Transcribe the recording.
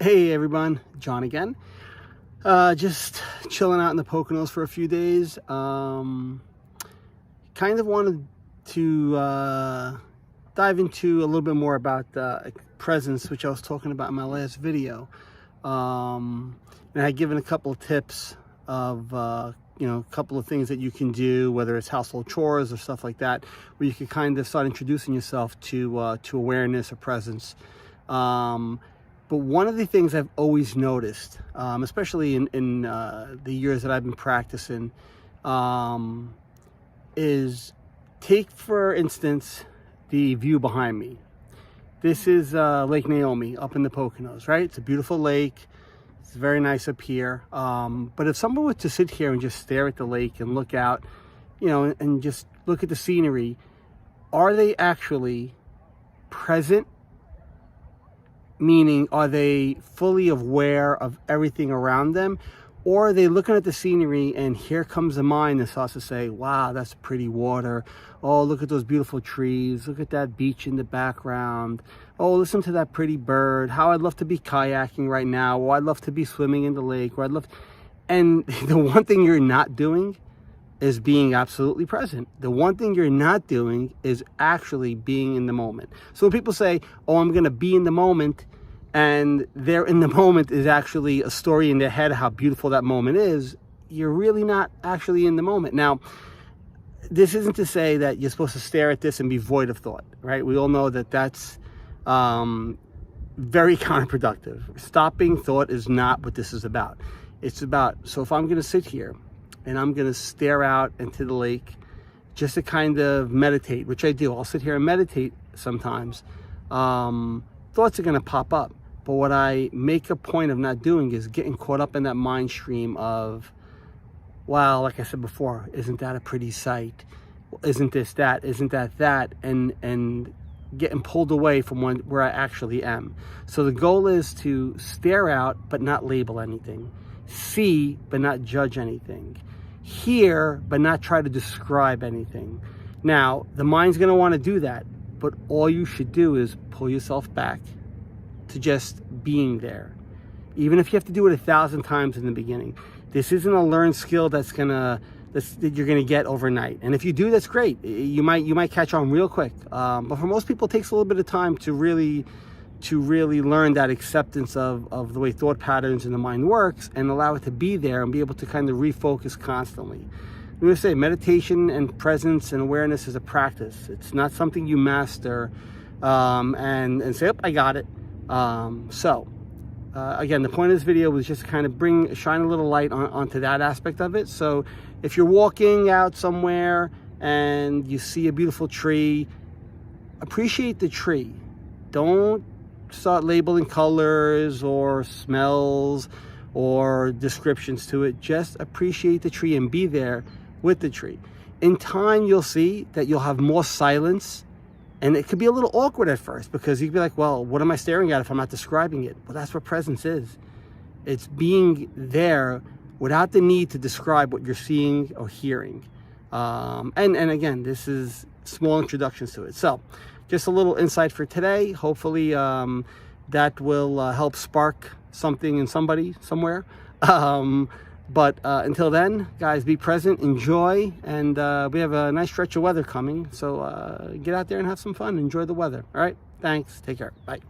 Hey everyone, John again. Just chilling out in the Poconos for a few days. Kind of wanted to dive into a little bit more about presence, which I was talking about in my last video. And I had given a couple of tips of a couple of things that you can do, whether it's household chores or stuff like that, where you can kind of start introducing yourself to awareness or presence. But one of the things I've always noticed, especially in the years that I've been practicing, is take, for instance, the view behind me. This is Lake Naomi up in the Poconos, right? It's a beautiful lake. It's very nice up here. But if someone were to sit here and just stare at the lake and look out, and just look at the scenery, are they actually present? Meaning, are they fully aware of everything around them? Or are they looking at the scenery and here comes the mind that starts to say, wow, that's pretty water. Oh, look at those beautiful trees. Look at that beach in the background. Oh, listen to that pretty bird. How I'd love to be kayaking right now. Or I'd love to be swimming in the lake. Or I'd love... And the one thing you're not doing is being absolutely present. The one thing you're not doing is actually being in the moment. So when people say, oh, I'm going to be in the moment, and they're in the moment is actually a story in their head how beautiful that moment is, you're really not actually in the moment. Now, this isn't to say that you're supposed to stare at this and be void of thought, right? We all know that that's very counterproductive. Stopping thought is not what this is about. It's about, so if I'm going to sit here and I'm going to stare out into the lake just to kind of meditate, which I do. I'll sit here and meditate sometimes. Thoughts are going to pop up. But what I make a point of not doing is getting caught up in that mind stream of, wow, like I said before, isn't that a pretty sight? Isn't this that? Isn't that that? And getting pulled away from where I actually am. So the goal is to stare out but not label anything. See but not judge anything. Hear but not try to describe anything. Now, the mind's going to want to do that, but all you should do is pull yourself back to just being there. Even if you have to do it 1,000 times in the beginning. This isn't a learned skill that you're gonna get overnight. And if you do, that's great. You might catch on real quick. But for most people, it takes a little bit of time to really learn that acceptance of the way thought patterns in the mind works and allow it to be there and be able to kind of refocus constantly. I'm going to say meditation and presence and awareness is a practice. It's not something you master and say, oh, I got it. Again, the point of this video was just to kind of shine a little light onto that aspect of it. So if you're walking out somewhere and you see a beautiful tree, appreciate the tree. Don't start labeling colors or smells or descriptions to it. Just appreciate the tree and be there with the tree. In time, you'll see that you'll have more silence. And it could be a little awkward at first because you'd be like, well, what am I staring at if I'm not describing it? Well, that's what presence is. It's being there without the need to describe what you're seeing or hearing. And again, this is small introductions to it. So just a little insight for today. Hopefully that will help spark something in somebody somewhere. But until then, guys, be present, enjoy, and we have a nice stretch of weather coming. So get out there and have some fun. Enjoy the weather. All right? Thanks. Take care. Bye.